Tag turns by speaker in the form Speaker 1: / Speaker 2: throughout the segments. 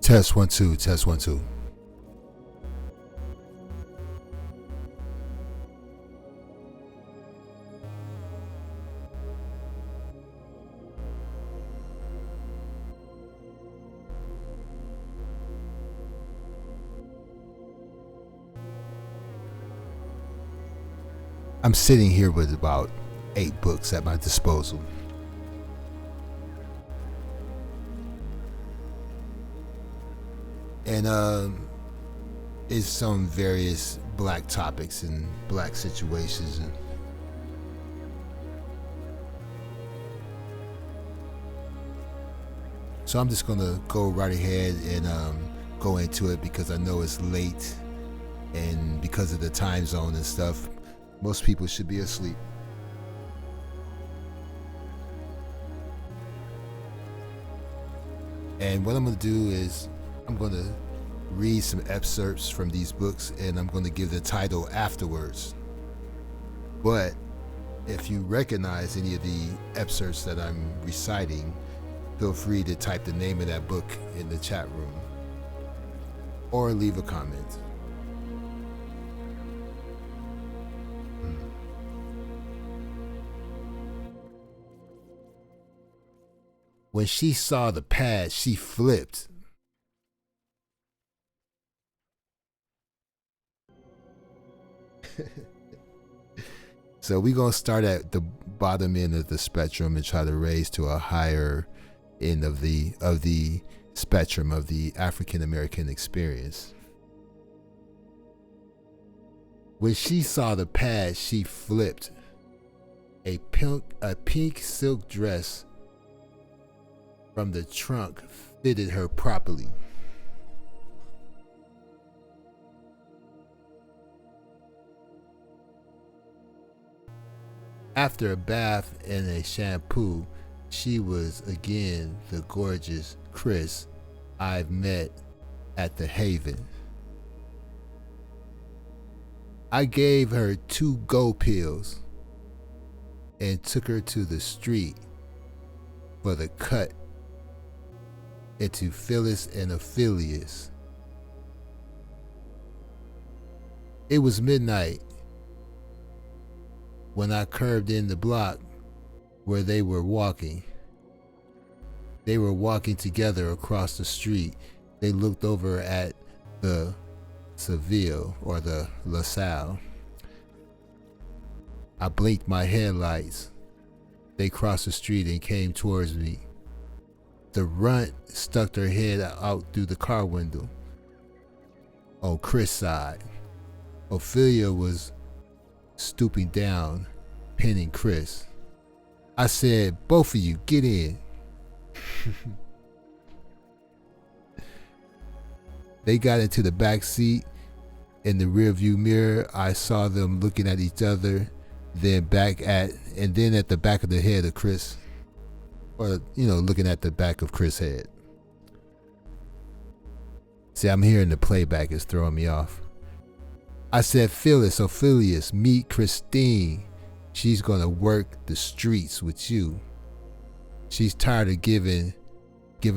Speaker 1: Test 1 2, test 1 2. I'm sitting here with about 8 books at my disposal. And it's some various black topics and black situations. And so I'm just gonna go right ahead and go into it because I know it's late, and because of the time zone and stuff, most people should be asleep. And what I'm gonna do is I'm gonna read some excerpts from these books, and I'm gonna give the title afterwards. But if you recognize any of the excerpts that I'm reciting, feel free to type the name of that book in the chat room or leave a comment. When she saw the pad, she flipped. So we're going to start at the bottom end of the spectrum and try to raise to a higher end of the spectrum of the African American experience. When she saw the pad, she flipped. A pink silk dress from the trunk fitted her properly. After a bath and a shampoo, she was again the gorgeous Chris I've met at the Haven. I gave her 2 gold pills and took her to the street for the cut into Phyllis and Ophelius. It was midnight when I curved in the block where they were walking. They were walking together across the street. They looked over at the Seville or the LaSalle. I blinked my headlights. They crossed the street and came towards me. The runt stuck her head out through the car window. On Chris' side, Ophelia was stooping down, pinning Chris. I said, "Both of you, get in." They got into the back seat. In the rearview mirror, I saw them looking at each other, then at the back of the head of Chris, or looking at the back of Chris' head. See, I'm hearing the playback is throwing me off. I said, "Phyllis, Ophelius, meet Christine. She's gonna work the streets with you. She's tired of giving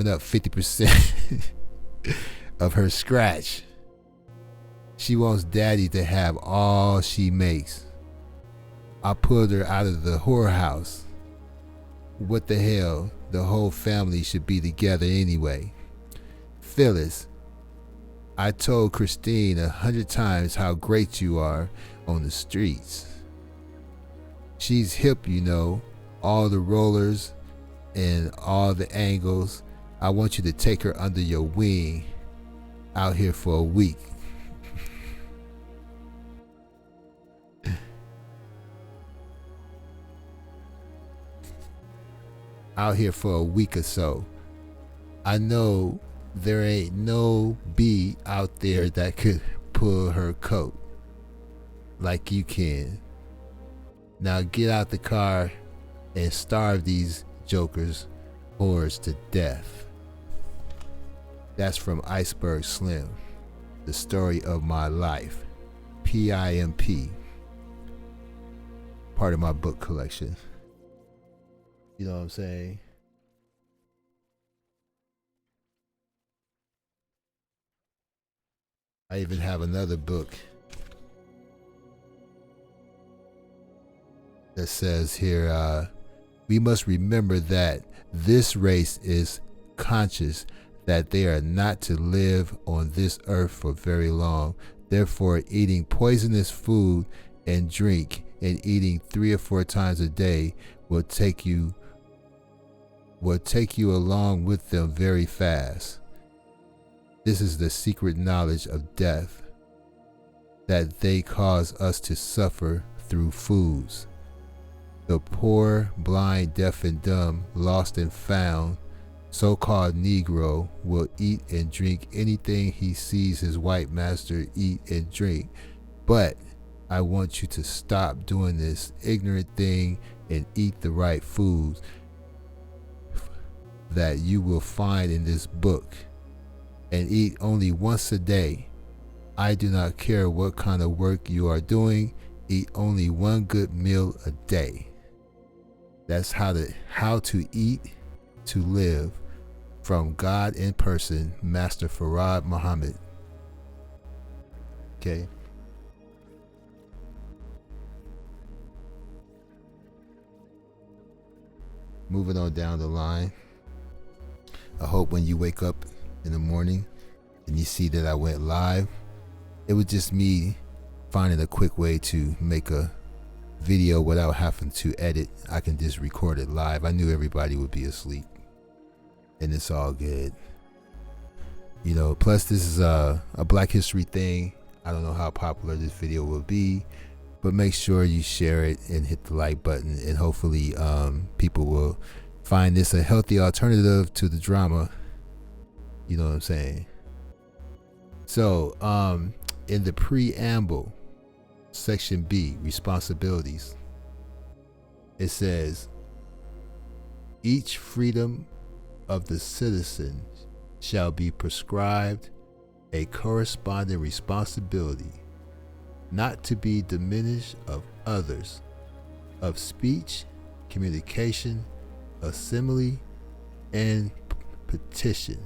Speaker 1: up 50% of her scratch. She wants daddy to have all she makes. I pulled her out of the whorehouse. What the hell? The whole family should be together anyway. Phyllis, I told Christine 100 times how great you are on the streets. She's hip, all the rollers and all the angles. I want you to take her under your wing out here for a week." Out here for a week or so. I know there ain't no bee out there that could pull her coat like you can. Now get out the car and starve these jokers whores to death. That's from Iceberg Slim, the story of my life. PIMP. Part of my book collection. You know what I'm saying? I even have another book that says here, we must remember that this race is conscious that they are not to live on this earth for very long. Therefore, eating poisonous food and drink and eating 3 or 4 times a day will take you along with them very fast. This is the secret knowledge of death, that they cause us to suffer through foods. The poor, blind, deaf and dumb, lost and found, so-called Negro will eat and drink anything he sees his white master eat and drink. But I want you to stop doing this ignorant thing and eat the right foods that you will find in this book, and eat only once a day. I do not care what kind of work you are doing. Eat only 1 good meal a day. That's how to eat to live, from God in person, Master Farad Muhammad. Okay. Moving on down the line. I hope when you wake up in the morning and you see that I went live, it was just me finding a quick way to make a video without having to edit. I can just record it live. I knew everybody would be asleep, and it's all good. You know, plus this is a Black History thing. I don't know how popular this video will be, but make sure you share it and hit the like button, and hopefully people will find this a healthy alternative to the drama. You know what I'm saying? So in the preamble, section B, responsibilities, it says, each freedom of the citizen shall be prescribed a corresponding responsibility, not to be diminished, of others, of speech, communication, assembly, and petition,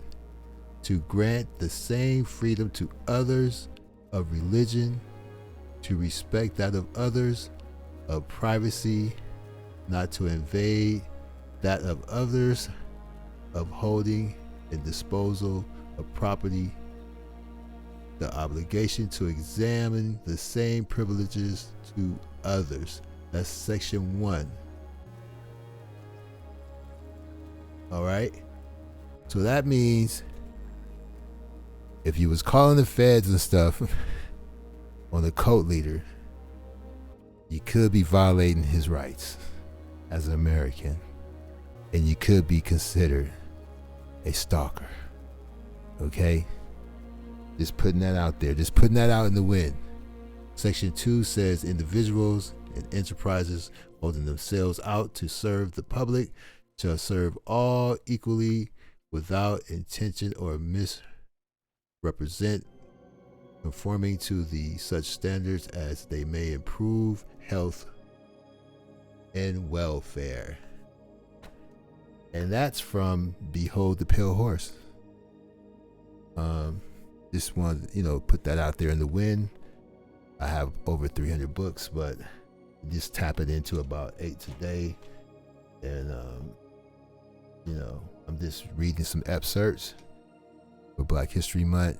Speaker 1: to grant the same freedom to others, of religion, to respect that of others, of privacy, not to invade that of others, of holding and disposal of property, the obligation to examine the same privileges to others. That's section 1. All right. So that means if you was calling the feds and stuff on the cult leader, you could be violating his rights as an American, and you could be considered a stalker. Okay? Just putting that out there. Just putting that out in the wind. Section 2 says individuals and enterprises holding themselves out to serve the public shall serve all equally without intention or misrepresent, conforming to the such standards as they may improve health and welfare. And that's from Behold the Pale Horse. Just want to, put that out there in the wind. I have over 300 books, but just tap it into about 8 today. And, I'm just reading some excerpts for Black History Month.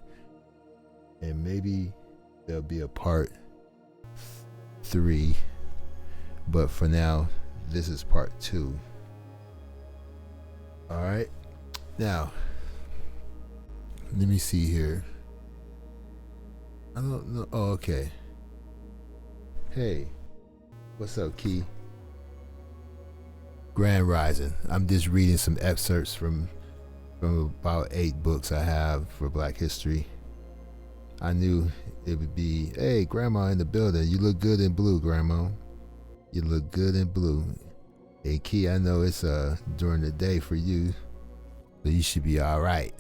Speaker 1: And maybe there'll be a part 3. But for now, this is part 2. All right. Now, let me see here. I don't know. Oh, okay. Hey, what's up, Key? Grand Rising. I'm just reading some excerpts from about 8 books I have for Black History. I knew it would be, hey, Grandma in the building. You look good in blue, Grandma. You look good in blue. Hey, Key, I know it's during the day for you, so you should be all right.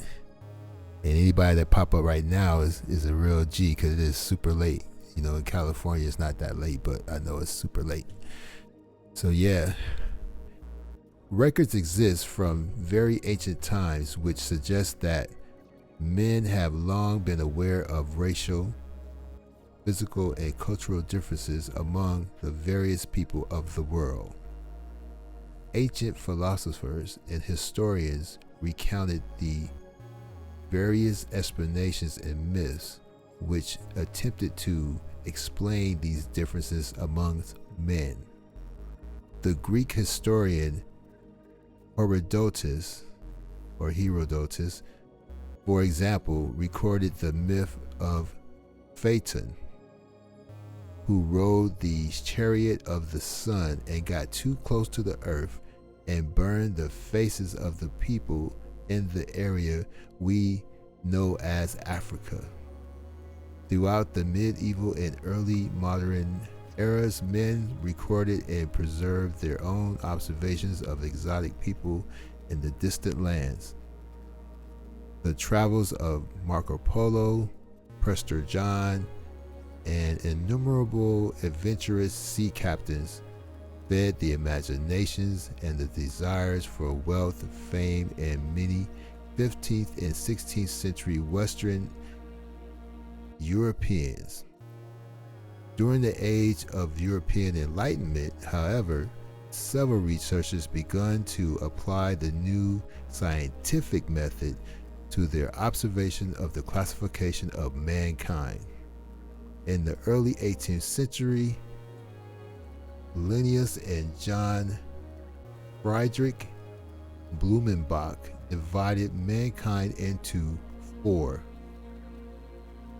Speaker 1: And anybody that pop up right now is a real G, because it is super late. In California it's not that late, but I know it's super late. So yeah, records exist from very ancient times which suggest that Men have long been aware of racial, physical, and cultural differences among the various people of the world. Ancient philosophers and historians recounted the various explanations and myths which attempted to explain these differences amongst men. The Greek historian Herodotus, for example, recorded the myth of Phaeton, who rode the chariot of the sun and got too close to the earth and burned the faces of the people in the area we know as Africa. Throughout the medieval and early modern eras, men recorded and preserved their own observations of exotic people in the distant lands. The travels of Marco Polo, Prester John, and innumerable adventurous sea captains fed the imaginations and the desires for wealth, fame, and many 15th and 16th century Western Europeans. During the age of European Enlightenment, however, several researchers began to apply the new scientific method to their observation of the classification of mankind. In the early 18th century, Linnaeus and John Friedrich Blumenbach divided mankind into 4,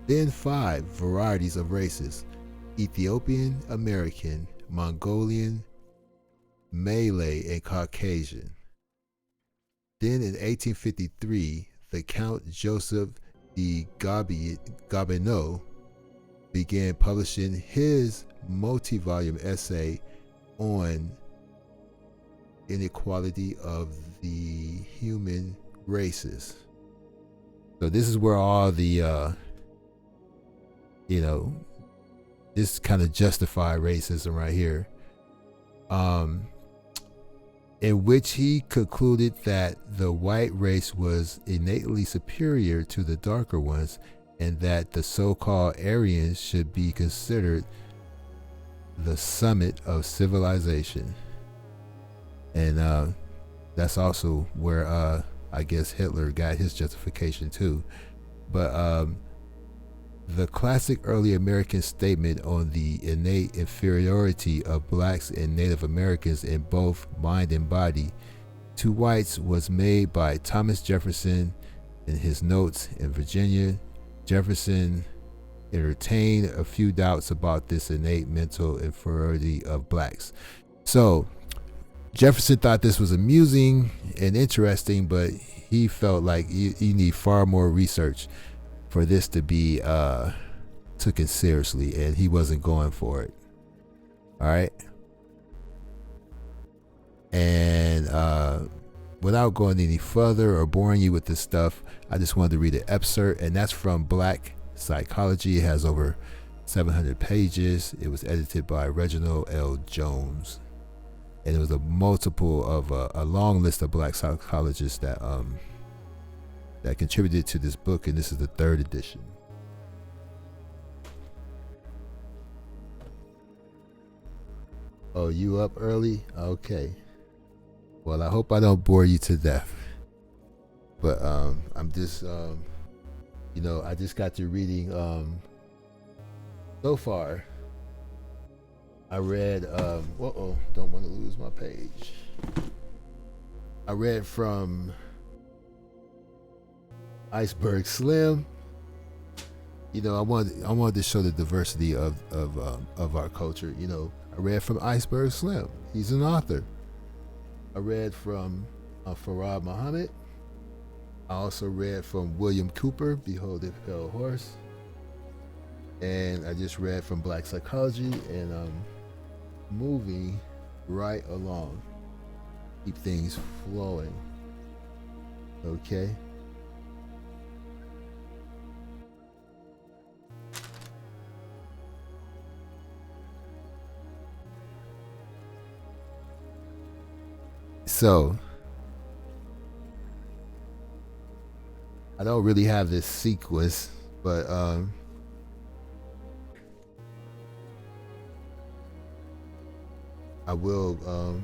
Speaker 1: then 5 varieties of races: Ethiopian, American, Mongolian, Malay, and Caucasian. Then in 1853, the Count Joseph de Gobineau began publishing his multi-volume essay on inequality of the human races. So this is where all the, this kind of justified racism right here, in which he concluded that the white race was innately superior to the darker ones, and that the so-called Aryans should be considered the summit of civilization. And that's also where I guess Hitler got his justification too. But the classic early American statement on the innate inferiority of blacks and Native Americans in both mind and body to whites was made by Thomas Jefferson in his notes in Virginia. Jefferson entertained a few doubts about this innate mental inferiority of blacks. So Jefferson thought this was amusing and interesting, but he felt like you need far more research for this to be taken seriously, and he wasn't going for it. All right. And without going any further or boring you with this stuff, I just wanted to read an excerpt, and that's from Black Psychology. It has over 700 pages. It was edited by Reginald L. Jones, and it was a long list of black psychologists that contributed to this book, and this is the 3rd edition. Oh, you up early? Okay. Well, I hope I don't bore you to death. But I'm just, I just got to reading. So far, I read. Don't want to lose my page. I read from Iceberg Slim. I wanted to show the diversity of our culture. I read from Iceberg Slim. He's an author. I read from Farad Muhammad. I also read from William Cooper, Behold the Pale Horse. And I just read from Black Psychology, and I'm moving right along. Keep things flowing. Okay. So, I don't really have this sequence, but I will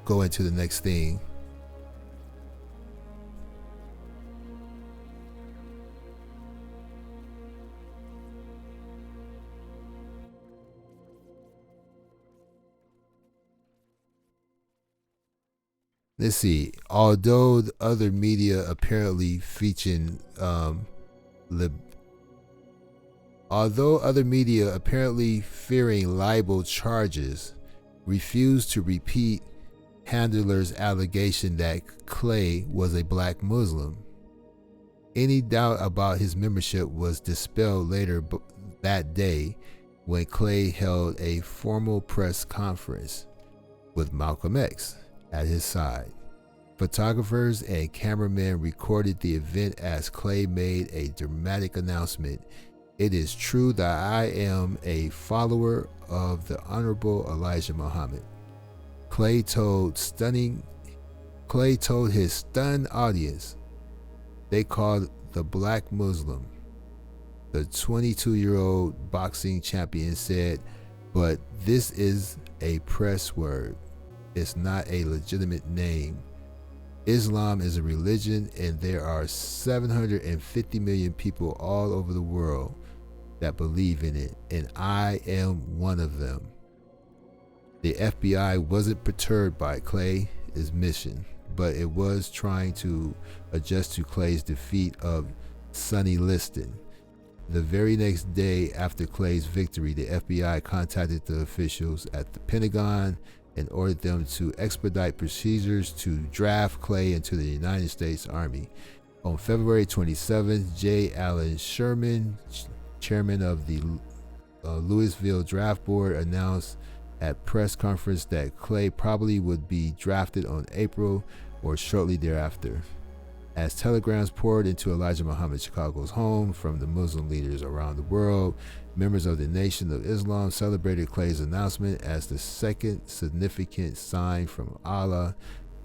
Speaker 1: go into the next thing. Let's see. Although the other media apparently featuring although other media apparently fearing libel charges refused to repeat Handler's allegation that Clay was a black Muslim. Any doubt about his membership was dispelled later that day when Clay held a formal press conference with Malcolm X at his side. Photographers and cameramen recorded the event as Clay made a dramatic announcement. It is true that I am a follower of the Honorable Elijah Muhammad. Clay told his stunned audience. They called the black Muslim. The 22-year-old boxing champion said, but this is a press word. It's not a legitimate name. Islam is a religion, and there are 750 million people all over the world that believe in it, and I am one of them. The FBI wasn't perturbed by Clay's mission, but it was trying to adjust to Clay's defeat of Sonny Liston. The very next day after Clay's victory, the FBI contacted the officials at the Pentagon and ordered them to expedite procedures to draft Clay into the United States Army. On February 27th, J. Allen Sherman, chairman of the Louisville Draft Board, announced at press conference that Clay probably would be drafted on April or shortly thereafter. As telegrams poured into Elijah Muhammad Chicago's home from the Muslim leaders around the world, members of the Nation of Islam celebrated Clay's announcement as the second significant sign from Allah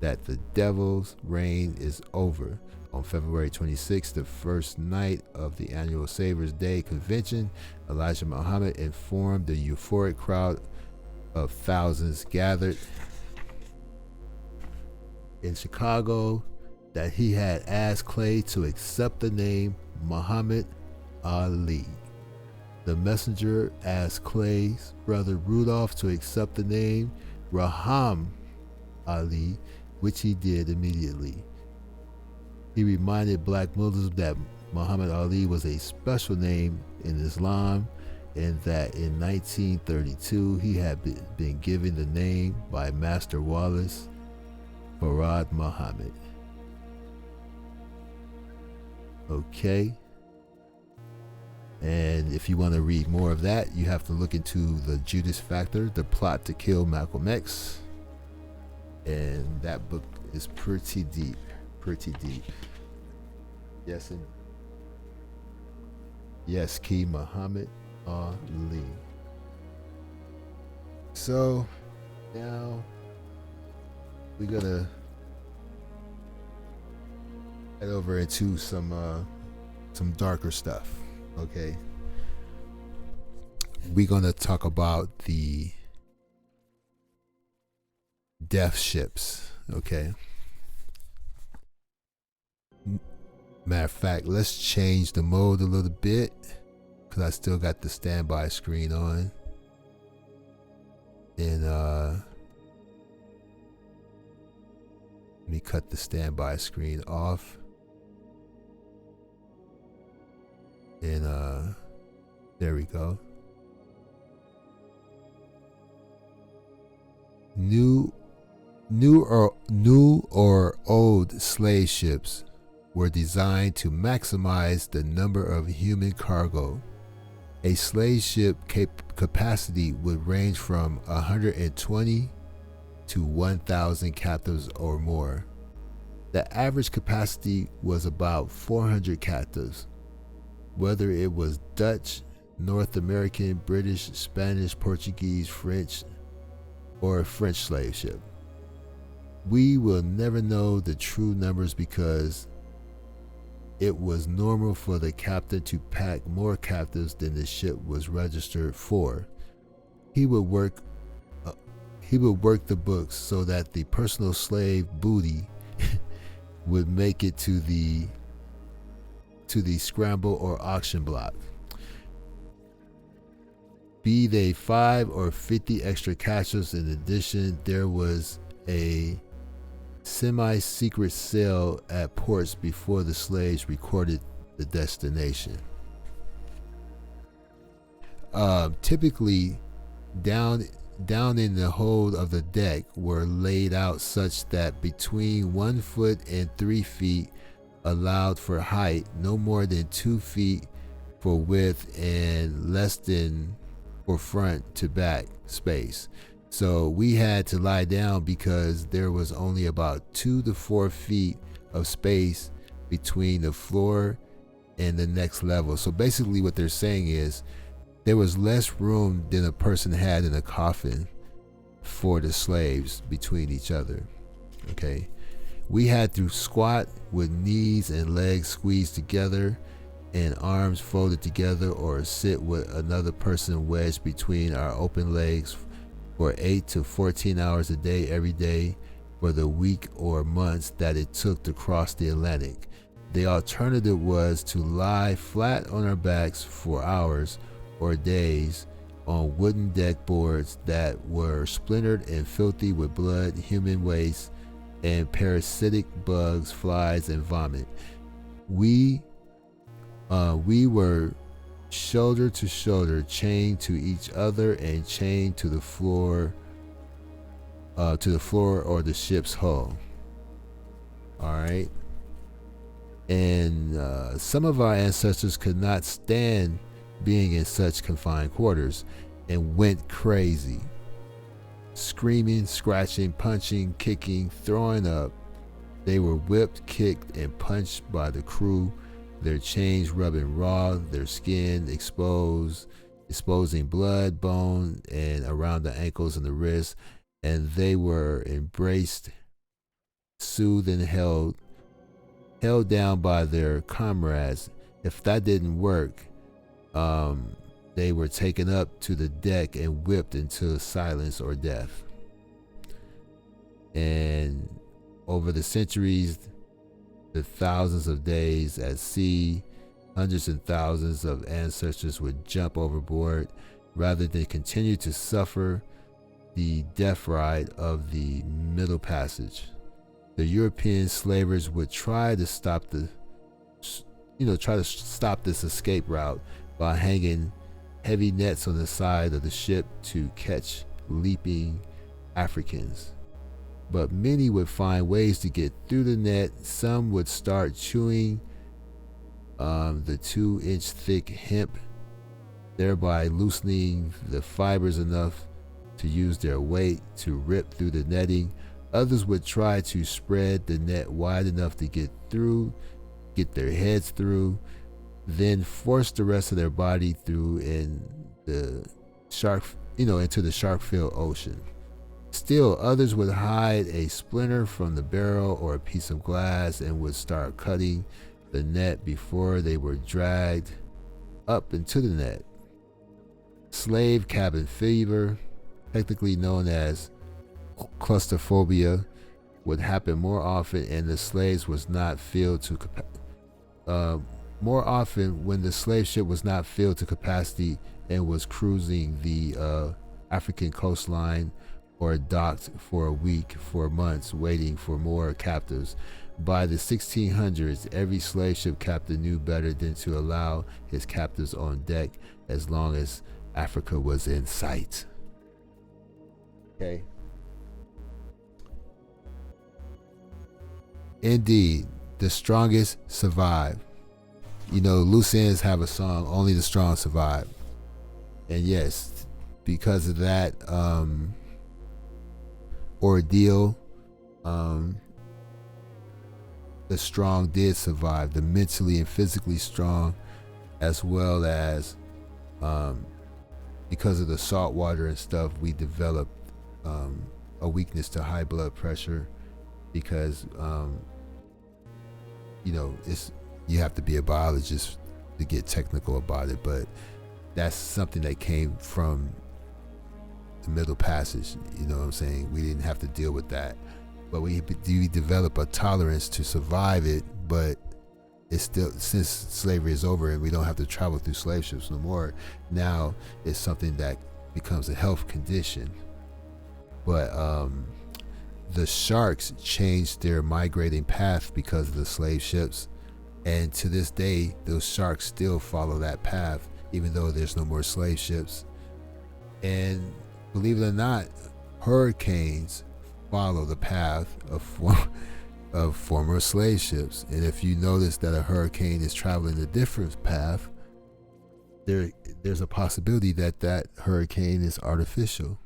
Speaker 1: that the devil's reign is over. On February 26th, the first night of the annual Savers Day convention, Elijah Muhammad informed the euphoric crowd of thousands gathered in Chicago that he had asked Clay to accept the name Muhammad Ali. The messenger asked Clay's brother Rudolph to accept the name Raham Ali, which he did immediately. He reminded black Muslims that Muhammad Ali was a special name in Islam and that in 1932 he had been given the name by Master Wallace Farad Muhammad. Okay. And if you want to read more of that, you have to look into the Judas Factor, the plot to kill Malcolm X. And that book is pretty deep. Yes, and yes, Key Muhammad Ali. So now we're gonna head over into some darker stuff. Okay, we're gonna talk about the death ships. Okay. Matter of fact, let's change the mode a little bit because I still got the standby screen on. And let me cut the standby screen off. And there we go. New or old slave ships were designed to maximize the number of human cargo. A slave ship capacity would range from 120 to 1,000 captives or more. The average capacity was about 400 captives, whether it was Dutch, North American, British, Spanish, Portuguese, French, or a French slave ship. We will never know the true numbers because it was normal for the captain to pack more captives than the ship was registered for. He would work the books so that the personal slave booty would make it to the scramble or auction block. Be they 5 or 50 extra captives. In addition, there was a semi-secret sale at ports before the slaves recorded the destination. Typically, down in the hold of the deck were laid out such that between 1 foot and 3 feet allowed for height, no more than 2 feet for width, and less than for front to back space. So we had to lie down because there was only about 2 to 4 feet of space between the floor and the next level. So basically what they're saying is there was less room than a person had in a coffin for the slaves between each other. Okay. We had to squat with knees and legs squeezed together and arms folded together, or sit with another person wedged between our open legs for 8 to 14 hours a day every day for the week or months that it took to cross the Atlantic. The alternative was to lie flat on our backs for hours or days on wooden deck boards that were splintered and filthy with blood, human waste, and parasitic bugs, flies, and vomit. We were shoulder to shoulder, chained to each other and chained to the floor or the ship's hull. All right. And some of our ancestors could not stand being in such confined quarters and went crazy, screaming, scratching, punching, kicking, throwing up. They were whipped, kicked, and punched by the crew, their chains rubbing raw, their skin exposing blood, bone, and around the ankles and the wrists, and they were embraced, soothed, and held down by their comrades. If that didn't work, they were taken up to the deck and whipped into silence or death. And over the centuries, the thousands of days at sea, hundreds and thousands of ancestors would jump overboard rather than continue to suffer the death ride of the Middle Passage. The European slavers would try to stop this escape route by hanging heavy nets on the side of the ship to catch leaping Africans. But many would find ways to get through the net. Some would start chewing the 2-inch thick hemp, thereby loosening the fibers enough to use their weight to rip through the netting. Others would try to spread the net wide enough to get their heads through, then force the rest of their body through into the shark-filled ocean. Still, others would hide a splinter from the barrel or a piece of glass and would start cutting the net before they were dragged up into the net. Slave cabin fever, technically known as claustrophobia, would happen more often, and the slaves was not filled to more often when the slave ship was not filled to capacity and was cruising the African coastline or docked for a week, for months, waiting for more captives. By the 1600s, every slave ship captain knew better than to allow his captives on deck as long as Africa was in sight. Okay. Indeed, the strongest survive. Loose ends have a song, "Only the Strong Survive." And yes, because of that ordeal, the strong did survive, the mentally and physically strong, as well as because of the salt water and stuff, we developed a weakness to high blood pressure because you have to be a biologist to get technical about it, but that's something that came from the Middle Passage. You know what I'm saying? We didn't have to deal with that, but we develop a tolerance to survive it. But it's still, since slavery is over and we don't have to travel through slave ships no more, now it's something that becomes a health condition. But the sharks changed their migrating path because of the slave ships, and to this day those sharks still follow that path even though there's no more slave ships. And believe it or not, hurricanes follow the path of former slave ships. And if you notice that a hurricane is traveling a different path, there's a possibility that that hurricane is artificial.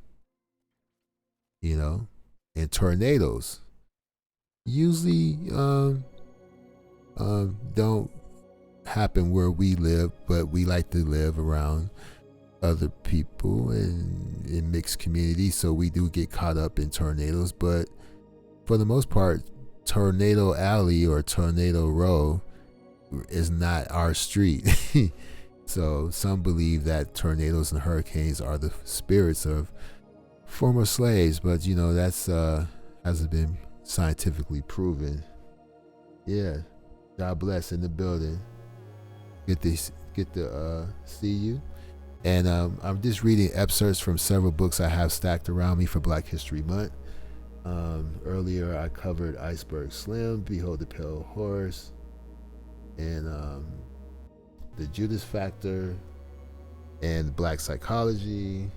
Speaker 1: You know, and tornadoes usually don't happen where we live, but we like to live around other people and in mixed communities, so we do get caught up in tornadoes. But for the most part, Tornado Alley or Tornado Row is not our street. So some believe that tornadoes and hurricanes are the spirits of former slaves, but you know, that's hasn't been scientifically proven. Yeah, God bless in the building. Get to see you. And I'm just reading excerpts from several books I have stacked around me for Black History Month. Earlier I covered Iceberg Slim, Behold the Pale Horse, and The Judas Factor, and Black Psychology.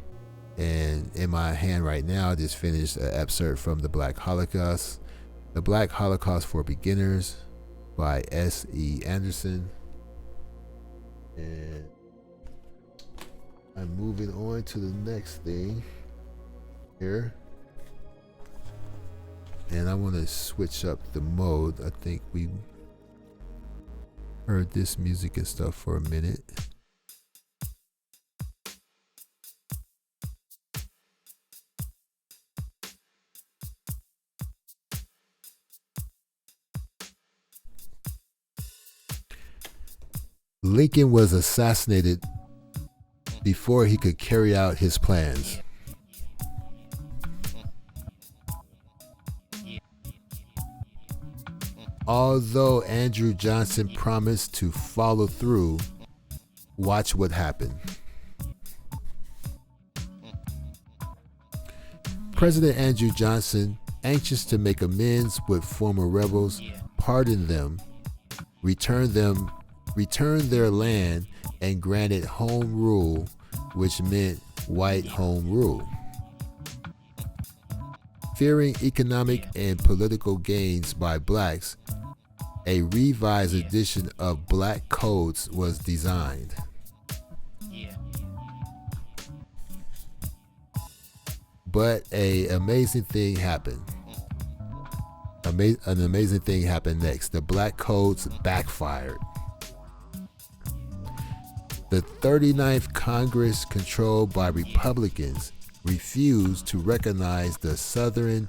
Speaker 1: And in my hand right now, I just finished an excerpt from The Black Holocaust, The Black Holocaust for Beginners by S.E. Anderson. And I'm moving on to the next thing here. And I want to switch up the mode. I think we heard this music and stuff for a minute. Lincoln was assassinated before he could carry out his plans. Although Andrew Johnson promised to follow through, watch what happened. President Andrew Johnson, anxious to make amends with former rebels, pardoned them, returned their land, and granted home rule, which meant white home rule. Fearing economic and political gains by blacks, a revised edition of Black Codes was designed. But an amazing thing happened. An amazing thing happened next. The Black Codes backfired. The 39th Congress, controlled by Republicans, refused to recognize the Southern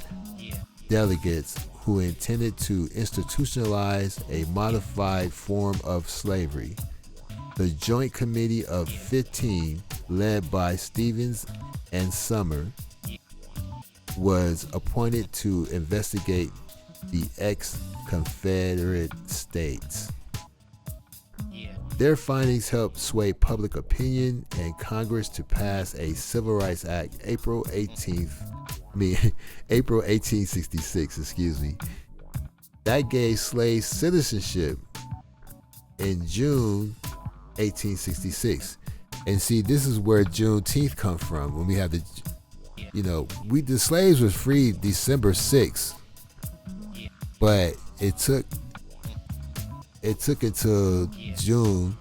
Speaker 1: delegates who intended to institutionalize a modified form of slavery. The Joint Committee of 15, led by Stevens and Sumner, was appointed to investigate the ex-Confederate states. Their findings helped sway public opinion and Congress to pass a Civil Rights Act April 1866, that gave slaves citizenship in June 1866. And see, this is where Juneteenth comes from. When we have the slaves were freed December 6th, but it took until June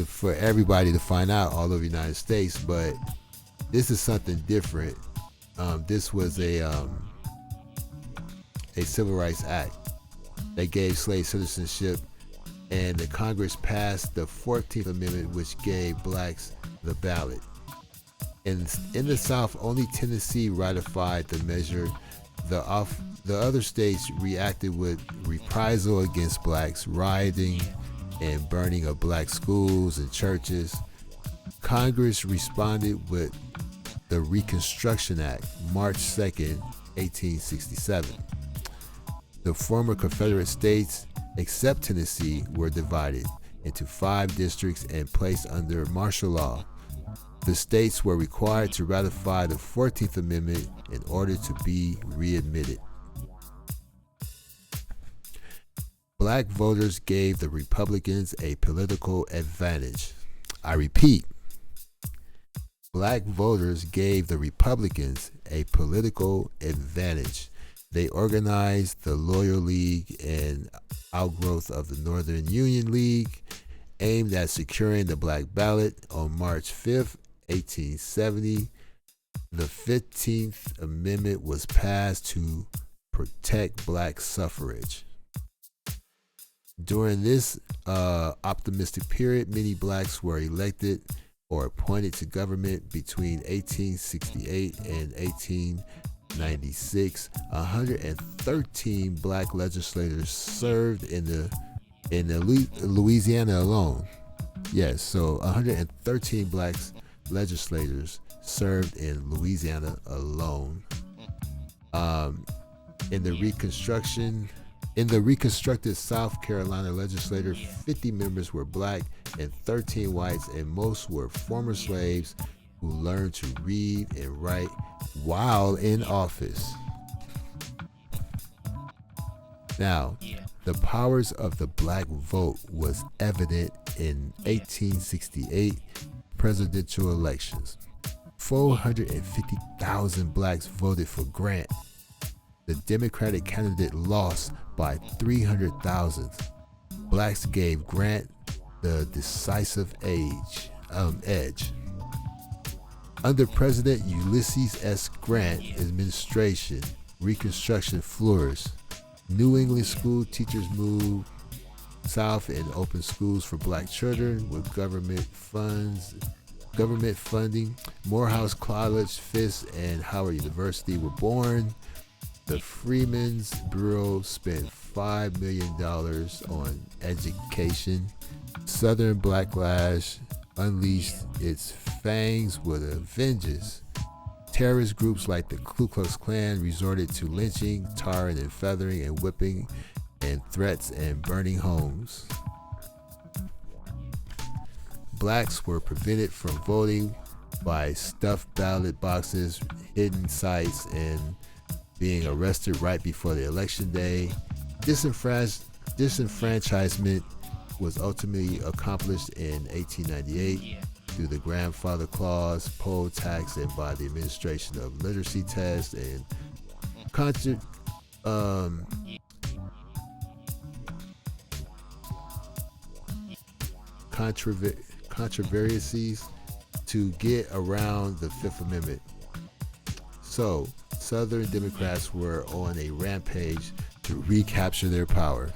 Speaker 1: for everybody to find out all over the United States. But this is something different. This was a Civil Rights Act that gave slave citizenship, and the Congress passed the 14th Amendment, which gave blacks the ballot. And in the South, only Tennessee ratified the measure. The The other states reacted with reprisal against blacks, rioting and burning of black schools and churches. Congress responded with the Reconstruction Act, March 2nd, 1867. The former Confederate states, except Tennessee, were divided into 5 districts and placed under martial law. The states were required to ratify the 14th Amendment in order to be readmitted. Black voters gave the Republicans a political advantage. I repeat, black voters gave the Republicans a political advantage. They organized the Loyal League, an outgrowth of the Northern Union League, aimed at securing the black ballot. On March 5th, 1870, the 15th Amendment was passed to protect black suffrage. During this optimistic period, many blacks were elected or appointed to government. Between 1868 and 1896, 113 black legislators served in Louisiana alone. Yes, so 113 black legislators served in Louisiana alone. In the reconstructed South Carolina legislature, 50 members were black and 13 whites, and most were former slaves who learned to read and write while in office. Now, the powers of the black vote was evident in 1868 presidential elections. 450,000 blacks voted for Grant. The Democratic candidate lost by 300,000. Blacks gave Grant the decisive edge. Under President Ulysses S. Grant administration, Reconstruction flourished. New England school teachers moved south and opened schools for black children with government funding. Morehouse College, Fisk, and Howard University were born. The Freedmen's Bureau spent $5 million on education. Southern backlash unleashed its fangs with a vengeance. Terrorist groups like the Ku Klux Klan resorted to lynching, tarring and feathering and whipping, and threats and burning homes. Blacks were prevented from voting by stuffed ballot boxes, hidden sites, and being arrested right before the election day. Disenfranchisement was ultimately accomplished in 1898 through the grandfather clause, poll tax, and by the administration of literacy tests and controversies to get around the Fifth Amendment. So, Southern Democrats were on a rampage to recapture their power.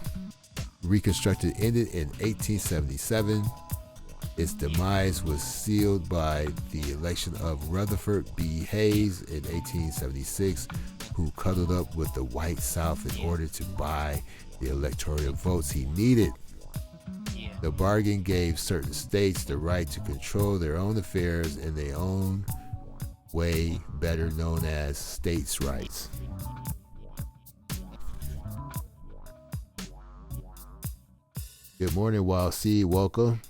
Speaker 1: Reconstruction ended in 1877. Its demise was sealed by the election of Rutherford B. Hayes in 1876, who cuddled up with the white South in order to buy the electoral votes he needed. The bargain gave certain states the right to control their own affairs in their own way, better known as states' rights. Good morning, Wild Seed. Welcome.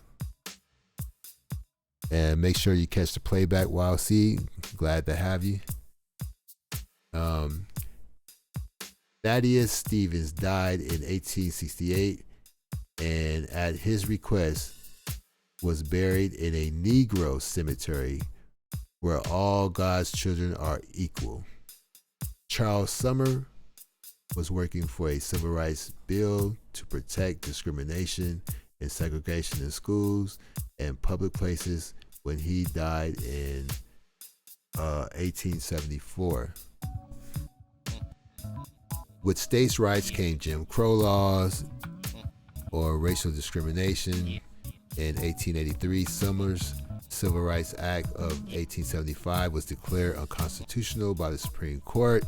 Speaker 1: And make sure you catch the playback, Wild Seed. Glad to have you. Thaddeus Stevens died in 1868, and at his request was buried in a Negro cemetery where all God's children are equal. Charles Sumner was working for a civil rights bill to protect discrimination and segregation in schools and public places when he died in 1874. With states' rights came Jim Crow laws or racial discrimination. In 1883, Sumner's Civil Rights Act of 1875 was declared unconstitutional by the Supreme Court.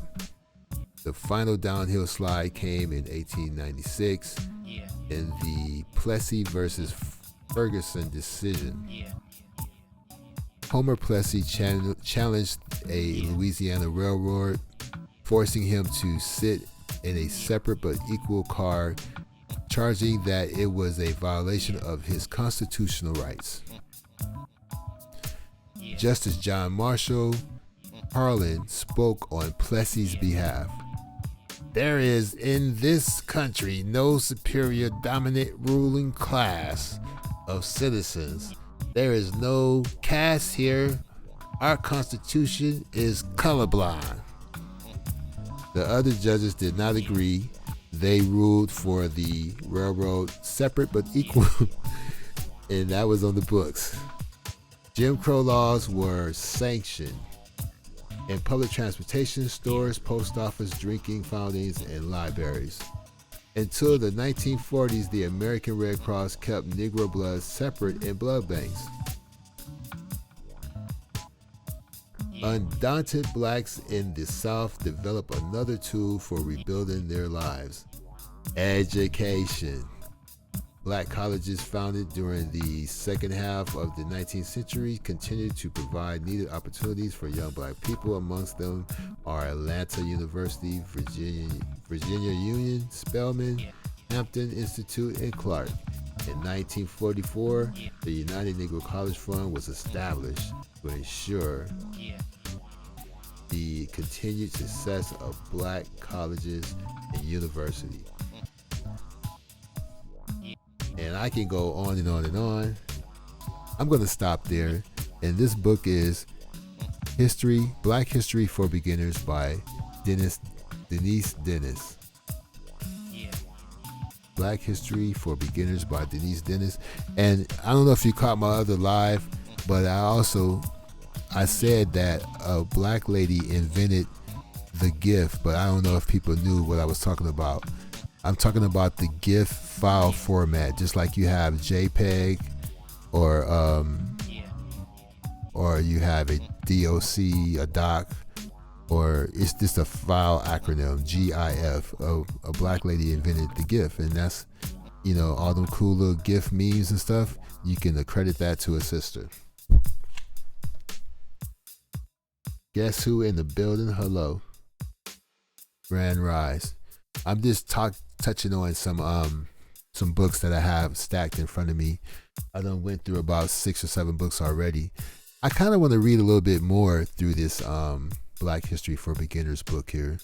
Speaker 1: The final downhill slide came in 1896 in the Plessy versus Ferguson decision. Homer Plessy challenged a Louisiana railroad, forcing him to sit in a separate but equal car, charging that it was a violation of his constitutional rights. Justice John Marshall Harlan spoke on Plessy's behalf. There is in this country no superior dominant ruling class of citizens. There is no caste here. Our Constitution is colorblind. The other judges did not agree. They ruled for the railroad separate but equal, and that was on the books. Jim Crow laws were sanctioned in public transportation, stores, post office, drinking fountains, and libraries. Until the 1940s, the American Red Cross kept Negro blood separate in blood banks. Undaunted blacks in the South developed another tool for rebuilding their lives: education. Black colleges founded during the second half of the 19th century continued to provide needed opportunities for young black people. Amongst them are Atlanta University, Virginia Union, Spelman, Hampton Institute, and Clark. In 1944, the United Negro College Fund was established to ensure the continued success of black colleges and universities. And I can go on and on and on. I'm going to stop there. And this book is Black History for Beginners by Denise Dennis. Black History for Beginners by Denise Dennis. And I don't know if you caught my other live, but I said that a black lady invented the GIF, but I don't know if people knew what I was talking about. I'm talking about the GIF file format, just like you have JPEG or you have a DOC, a doc, or it's just a file acronym, GIF. A black lady invented the GIF, and that's, all them cool little GIF memes and stuff. You can accredit that to a sister. Guess who in the building? Hello. Grand Rise. I'm just touching on some books that I have stacked in front of me. I done went through about 6 or 7 books already. I kind of want to read a little bit more through this Black History for Beginners book here.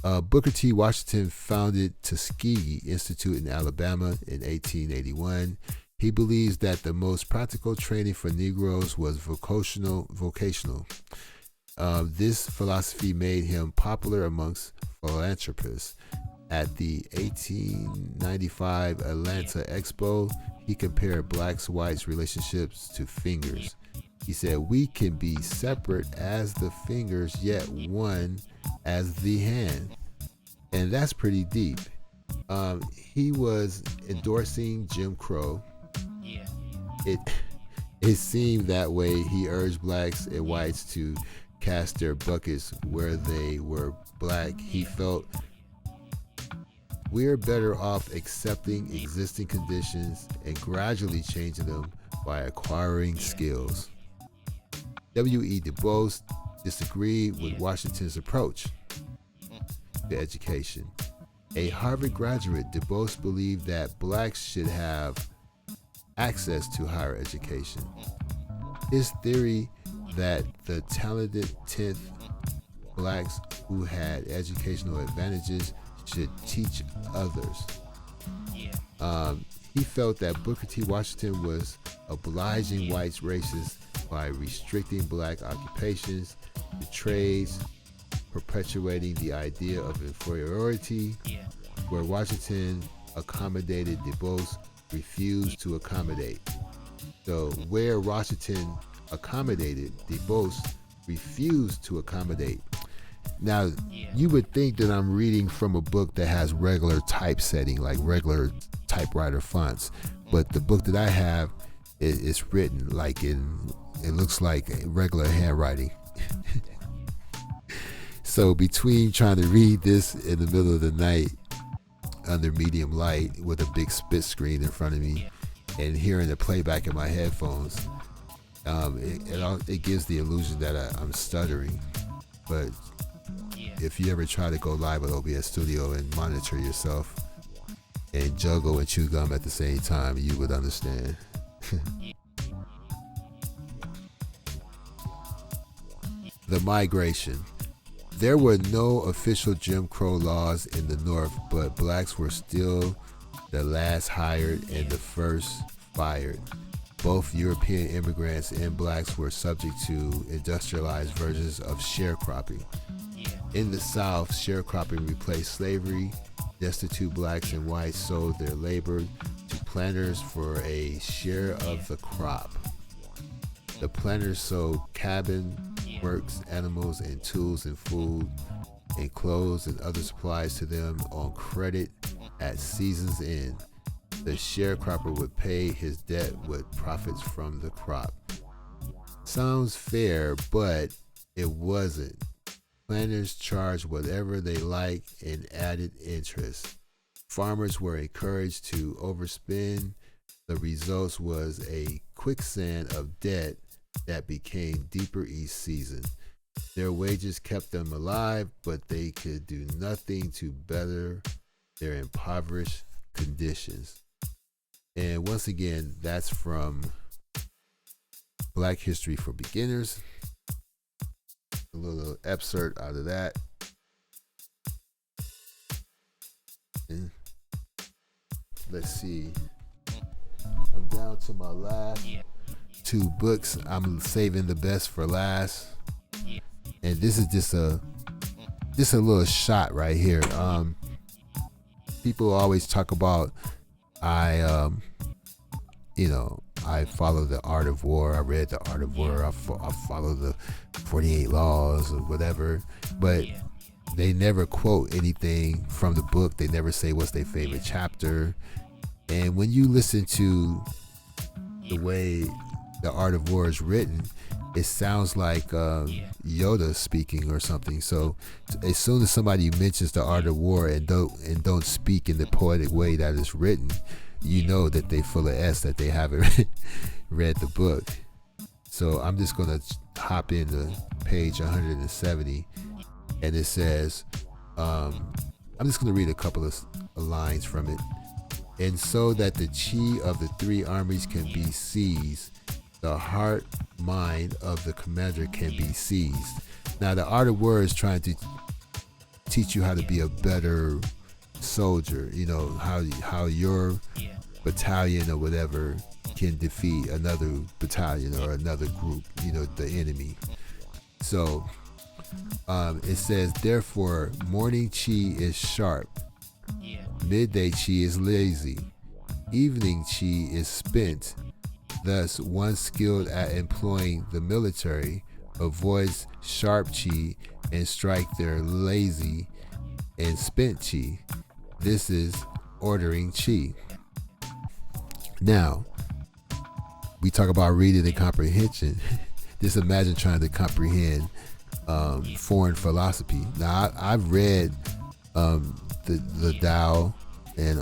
Speaker 1: Booker T. Washington founded Tuskegee Institute in Alabama in 1881. He believes that the most practical training for Negroes was vocational. This philosophy made him popular amongst philanthropists. At the 1895 Atlanta Expo, he compared blacks-whites relationships to fingers. He said, "We can be separate as the fingers, yet one as the hand." And that's pretty deep. He was endorsing Jim Crow. It seemed that way. He urged blacks and whites to cast their buckets where they were black. He felt we're better off accepting existing conditions and gradually changing them by acquiring skills. W.E. Du Bois disagreed with Washington's approach to education. A Harvard graduate, Du Bois believed that blacks should have access to higher education. His theory that the talented 10th blacks who had educational advantages should teach others. He felt that Booker T. Washington was obliging white racists by restricting black occupations, the trades, perpetuating the idea of inferiority. Where Washington accommodated, Du Bois refused to accommodate. So where Washington accommodated, Du Bois refused to accommodate. Now, you would think that I'm reading from a book that has regular typesetting, like regular typewriter fonts, but the book that I have is written like it looks like regular handwriting. So between trying to read this in the middle of the night under medium light with a big split screen in front of me and hearing the playback in my headphones, it gives the illusion that I'm stuttering. But if you ever try to go live with OBS Studio and monitor yourself and juggle and chew gum at the same time, you would understand. The migration. There were no official Jim Crow laws in the North, but blacks were still the last hired and the first fired. Both European immigrants and blacks were subject to industrialized versions of sharecropping. In the South, sharecropping replaced slavery. Destitute blacks and whites sold their labor to planters for a share of the crop. The planters sold cabin works, animals, and tools, and food, and clothes, and other supplies to them on credit at season's end. The sharecropper would pay his debt with profits from the crop. Sounds fair, but it wasn't. Planters charged whatever they liked and added interest. Farmers were encouraged to overspend. The result was a quicksand of debt that became deeper each season. Their wages kept them alive, but they could do nothing to better their impoverished conditions. And once again, that's from Black History for Beginners. A little excerpt out of that. And let's see. I'm down to my last 2 books. I'm saving the best for last. And this is just a little shot right here. People always talk about I follow the Art of War. I read the Art of War. I follow the 48 Laws or whatever. But they never quote anything from the book. They never say what's their favorite chapter. And when you listen to the way the Art of War is written, it sounds like Yoda speaking or something. So as soon as somebody mentions the Art of War and don't speak in the poetic way that it's written, you know that they full of S, that they haven't read the book. So I'm just gonna hop into page 170, and it says, I'm just gonna read a couple of lines from it. And so that the chi of the 3 armies can be seized, the heart mind of the commander can be seized. Now the Art of War is trying to teach you how to be a better soldier, how your battalion or whatever can defeat another battalion or another group, the enemy. So it says, therefore morning chi is sharp, midday chi is lazy, evening chi is spent. Thus, one skilled at employing the military avoids sharp chi and strike their lazy and spent chi. This is ordering chi. Now, we talk about reading and comprehension. Just imagine trying to comprehend foreign philosophy. Now, I've read the Tao and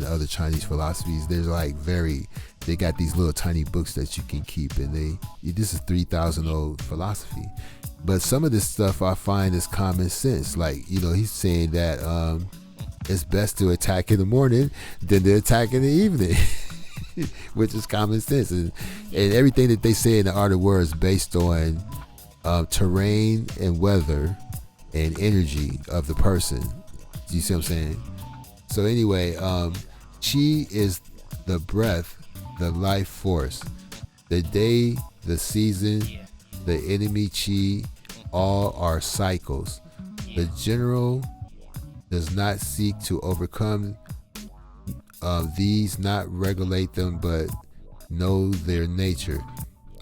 Speaker 1: other Chinese philosophies. There's they got these little tiny books that you can keep, and this is 3,000 old philosophy. But some of this stuff I find is common sense. Like, he's saying that it's best to attack in the morning than to attack in the evening, which is common sense. And everything that they say in the Art of War is based on terrain and weather and energy of the person. Do you see what I'm saying? So anyway, chi is the breath, the life force, the day, the season, the enemy chi, all are cycles. The general does not seek to overcome these, not regulate them, but know their nature.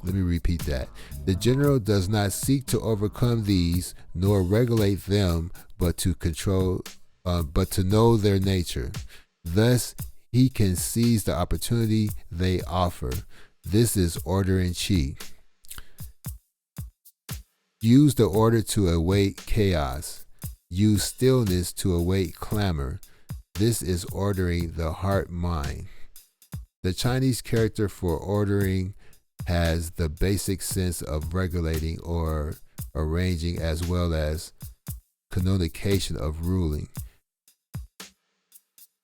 Speaker 1: Let me repeat that. The general does not seek to overcome these, nor regulate them, but to know their nature. Thus, he can seize the opportunity they offer. This is ordering chi. Use the order to await chaos. Use stillness to await clamor. This is ordering the heart mind. The Chinese character for ordering has the basic sense of regulating or arranging, as well as connotation of ruling.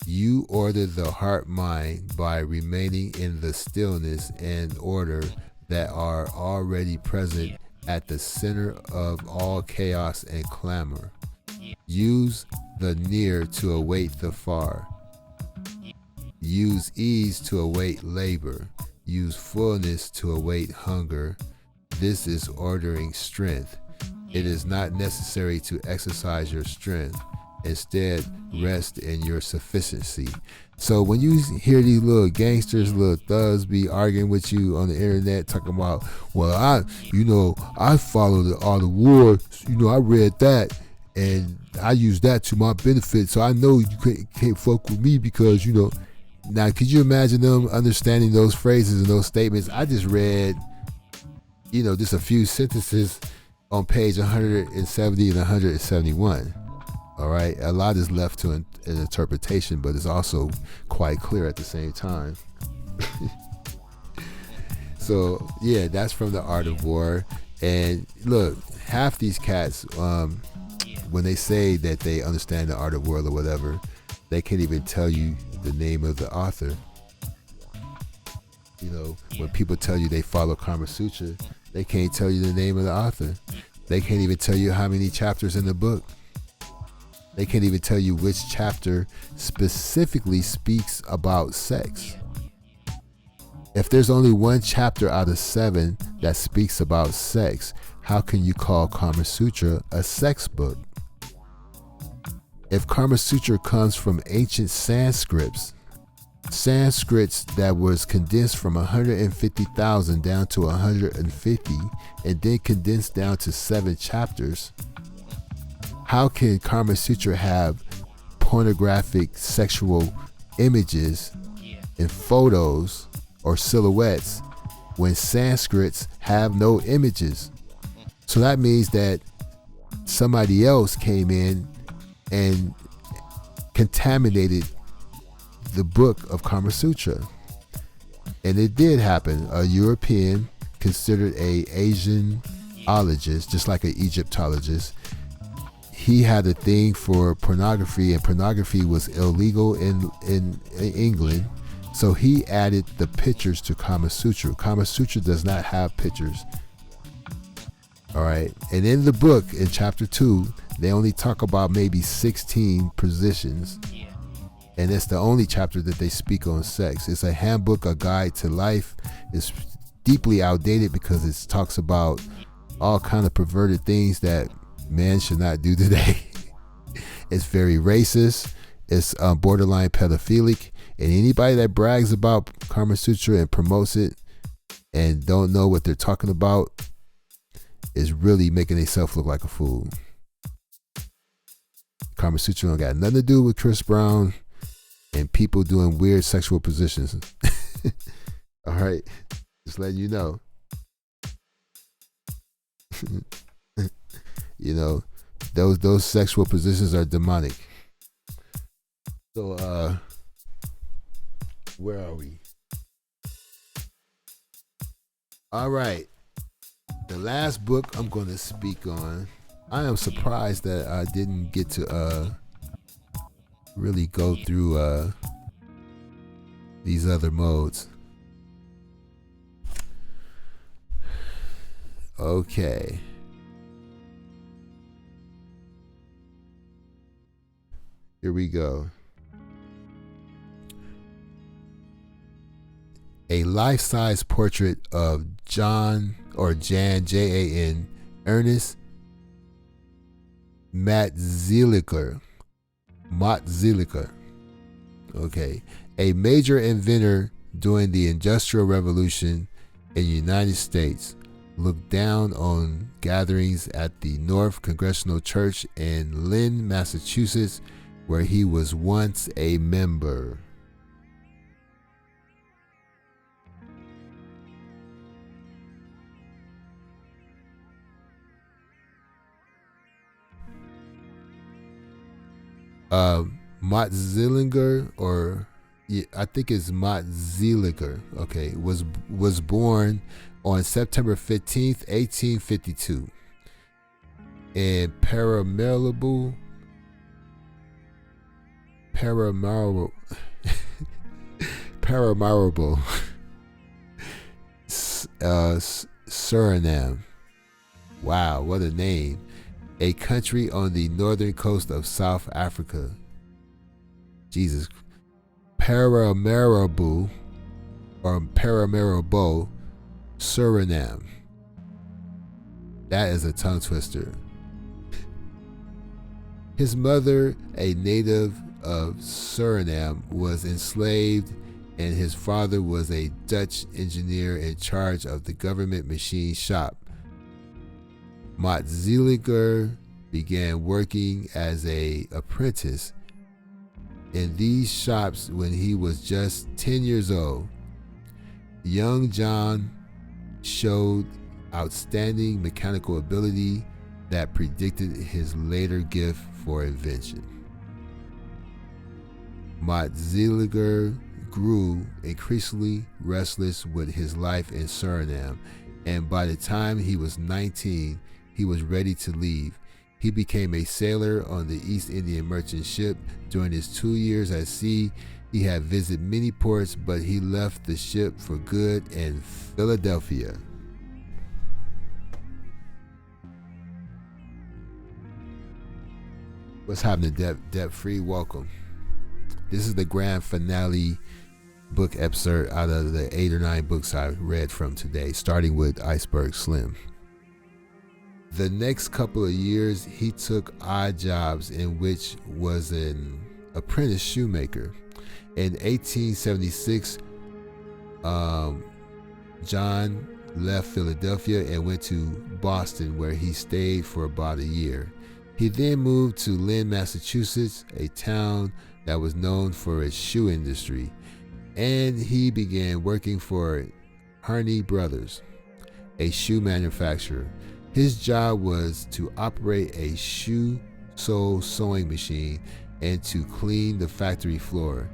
Speaker 1: You order the heart mind by remaining in the stillness and order that are already present at the center of all chaos and clamor. Use the near to await the far. Use ease to await labor. Use fullness to await hunger. This is ordering strength. It is not necessary to exercise your strength. Instead, rest in your sufficiency. So when you hear these little gangsters, little thugs be arguing with you on the internet, talking about, well, I followed the art of war. I read that and I use that to my benefit. So I know you can't fuck with me because, Now, could you imagine them understanding those phrases and those statements? I just read, just a few sentences on page 170 and 171. All right. A lot is left to an interpretation, but it's also quite clear at the same time. So, yeah, that's from the Art of War. And look, half these cats, when they say that they understand the art of war or whatever, they can't even tell you the name of the author. When people tell you they follow Kama Sutra, they can't tell you the name of the author. They can't even tell you how many chapters in the book. They can't even tell you which chapter specifically speaks about sex. If there's only one chapter out of 7 that speaks about sex, how can you call Kama Sutra a sex book? If Kama Sutra comes from ancient Sanskrits that was condensed from 150,000 down to 150 and then condensed down to 7 chapters, how can Kama Sutra have pornographic sexual images and photos or silhouettes when Sanskrits have no images? So that means that somebody else came in and contaminated the book of Kama Sutra. And it did happen. A European, considered an Asianologist, just like an Egyptologist, he had a thing for pornography, and pornography was illegal in England. So he added the pictures to Kama Sutra. Kama Sutra does not have pictures. All right. And in the book, in chapter 2, they only talk about maybe 16 positions. And it's the only chapter that they speak on sex. It's a handbook, a guide to life. It's deeply outdated because it talks about all kind of perverted things that men should not do today. It's very racist. It's borderline pedophilic. And anybody that brags about Kama Sutra and promotes it and don't know what they're talking about is really making themselves look like a fool. Kama Sutra don't got nothing to do with Chris Brown and people doing weird sexual positions. All right, just letting you know. Those sexual positions are demonic. So where are we? All right, the last book I'm going to speak on. I am surprised that I didn't get to really go through these other modes. Okay. Here we go. A life-size portrait of Jan, Jan, Ernest Matzeliger. Okay. A major inventor during the Industrial Revolution in the United States, looked down on gatherings at the North Congressional Church in Lynn, Massachusetts, where he was once a member. Mott Zillinger, or yeah, I think it's Mott Zillinger. Okay, was born on September 15th, 1852, in Paramaribo, Suriname. Wow, what a name! A country on the northern coast of South Africa. Jesus. Paramaribo, Suriname. That is a tongue twister. His mother, a native of Suriname, was enslaved, and his father was a Dutch engineer in charge of the government machine shop. Mott Zillinger began working as an apprentice in these shops when he was just 10 years old. Young John showed outstanding mechanical ability that predicted his later gift for invention. Mott Zillinger grew increasingly restless with his life in Suriname, and by the time he was 19, he was ready to leave. He became a sailor on the East Indian merchant ship. During his 2 years at sea, he had visited many ports, but he left the ship for good in Philadelphia. What's happening, Debt Free? Welcome. This is the grand finale book excerpt out of the 8 or 9 books I read from today, starting with Iceberg Slim. The next couple of years, he took odd jobs, in which was an apprentice shoemaker. In 1876, John left Philadelphia and went to Boston, where he stayed for about a year. He then moved to Lynn, Massachusetts, a town that was known for its shoe industry, and he began working for Harney Brothers, a shoe manufacturer. His job was to operate a shoe sole sewing machine and to clean the factory floor.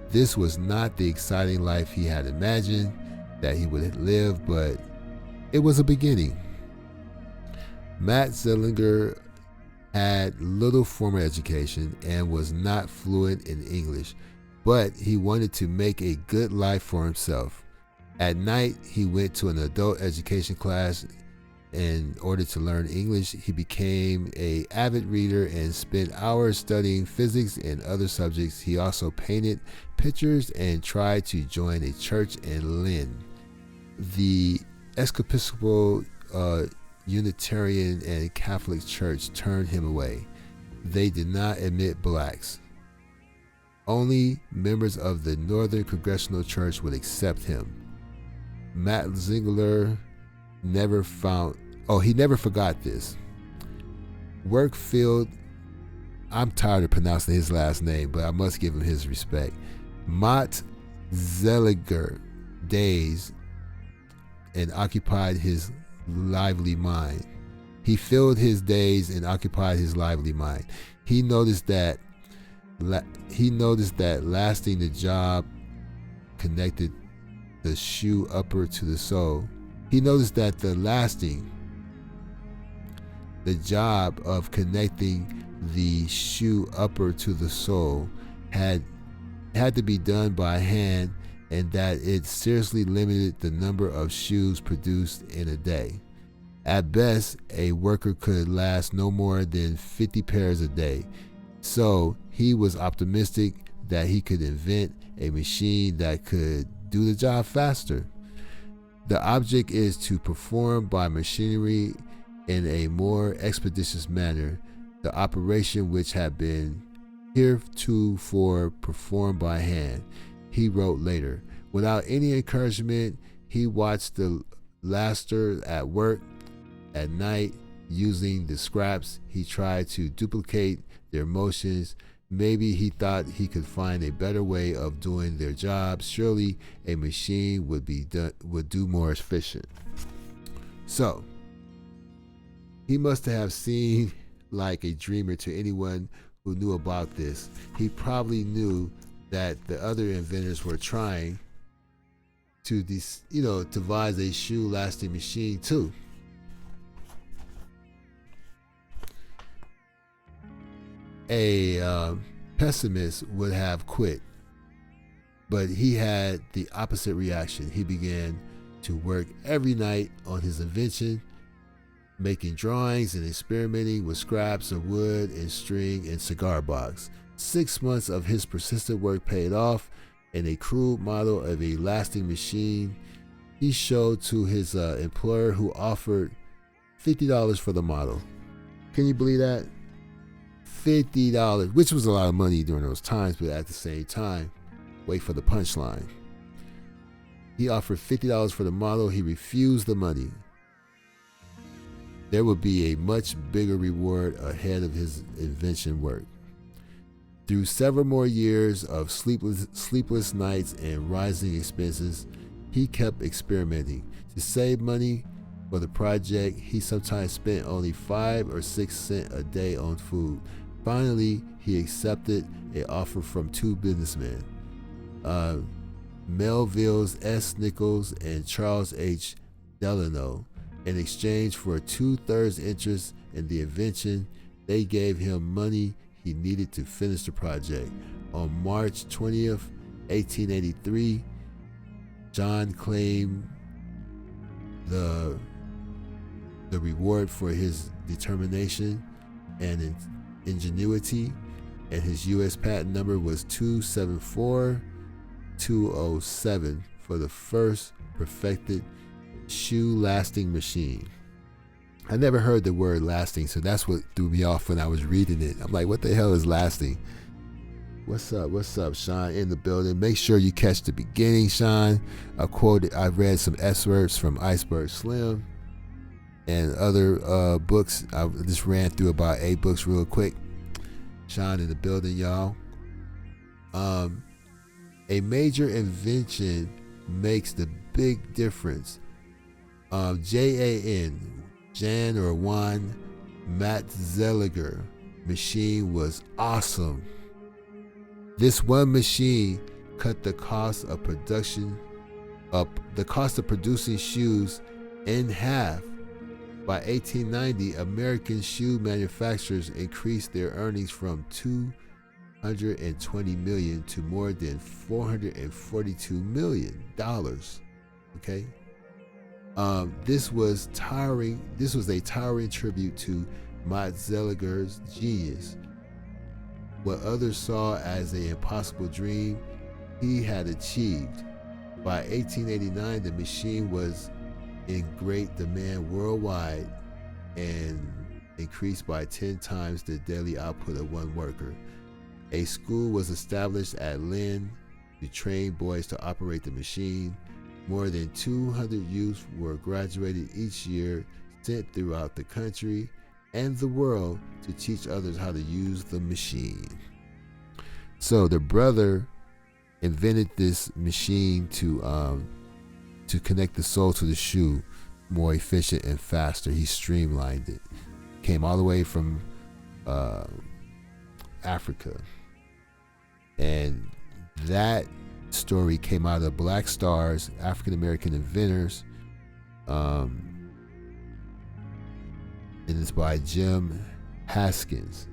Speaker 1: This was not the exciting life he had imagined that he would live, but it was a beginning. Mott Zillinger had little formal education and was not fluent in English, but he wanted to make a good life for himself. At night, he went to an adult education class in order to learn English. He became an avid reader and spent hours studying physics and other subjects. He also painted pictures and tried to join a church in Lynn. The Episcopal, Unitarian, and Catholic Church turned him away. They did not admit blacks. Only members of the Northern Congregational Church would accept him. Mott Zillinger never forgot this. Workfield, I'm tired of pronouncing his last name, but I must give him his respect. Mott Zillinger days and occupied his lively mind. He filled his days and occupied his lively mind. He noticed that lasting the job connected the shoe upper to the sole. He noticed that the job of connecting the shoe upper to the sole had to be done by hand, and that it seriously limited the number of shoes produced in a day. At best, a worker could last no more than 50 pairs a day. So he was optimistic that he could invent a machine that could do the job faster. The object is to perform by machinery in a more expeditious manner the operation which had been heretofore performed by hand, he wrote later. Without any encouragement, he watched the laster at work. At night, using the scraps, he tried to duplicate their motions. Maybe he thought he could find a better way of doing their job. Surely a machine would do more efficient. So, he must have seemed like a dreamer to anyone who knew about this. He probably knew that the other inventors were trying to devise a shoe lasting machine too. A pessimist would have quit, but he had the opposite reaction. He began to work every night on his invention, making drawings and experimenting with scraps of wood and string and cigar box. 6 months of his persistent work paid off, and a crude model of a lasting machine he showed to his employer, who offered $50 for the model. Can you believe that? $50, which was a lot of money during those times, but at the same time, wait for the punchline. He offered $50 for the model. He refused the money. There would be a much bigger reward ahead of his invention work. Through several more years of sleepless nights and rising expenses, he kept experimenting. To save money for the project, he sometimes spent only 5 or 6 cents a day on food. Finally, he accepted an offer from 2 businessmen, Melville's S. Nichols and Charles H. Delano. In exchange for a 2/3 interest in the invention, they gave him money he needed to finish the project. On March 20th, 1883, John claimed the reward for his determination and ingenuity, and his U.S. patent number was 274207 for the first perfected shoe lasting machine. I never heard the word lasting, so that's what threw me off when I was reading it. I'm like, what the hell is lasting? What's up, Sean in the building? Make sure you catch the beginning, Sean. I read some excerpts from Iceberg Slim and other books. I just ran through about 8 books real quick. Sean in the building, y'all. A major invention makes the big difference. Jan or Juan Matzeliger machine was awesome. This one machine cut the cost of producing shoes in half. By 1890, American shoe manufacturers increased their earnings from $220 million to more than $442 million. Okay. This was a towering tribute to Matzeliger's genius. What others saw as an impossible dream, he had achieved. By 1889, the machine was in great demand worldwide and increased by 10 times the daily output of one worker. A school was established at Lynn to train boys to operate the machine. More than 200 youths were graduated each year, sent throughout the country and the world to teach others how to use the machine. So the brother invented this machine to connect the sole to the shoe more efficient and faster. He streamlined it. Came all the way from Africa. And that story came out of Black Stars, African American inventors. And it's by Jim Haskins.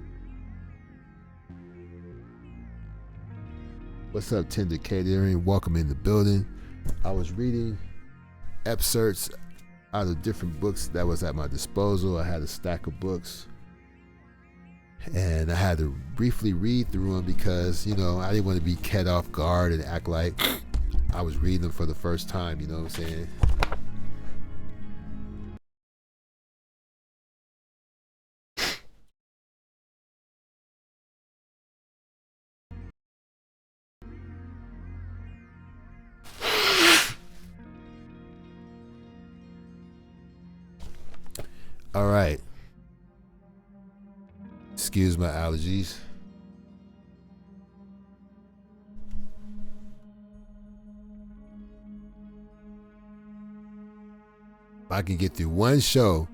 Speaker 1: What's up, Tender Catering? Welcome in the building. I was reading excerpts out of different books that was at my disposal. I had a stack of books, and I had to briefly read through them because, I didn't want to be caught off guard and act like I was reading them for the first time, you know what I'm saying? All right. Excuse my allergies. If I can get through one show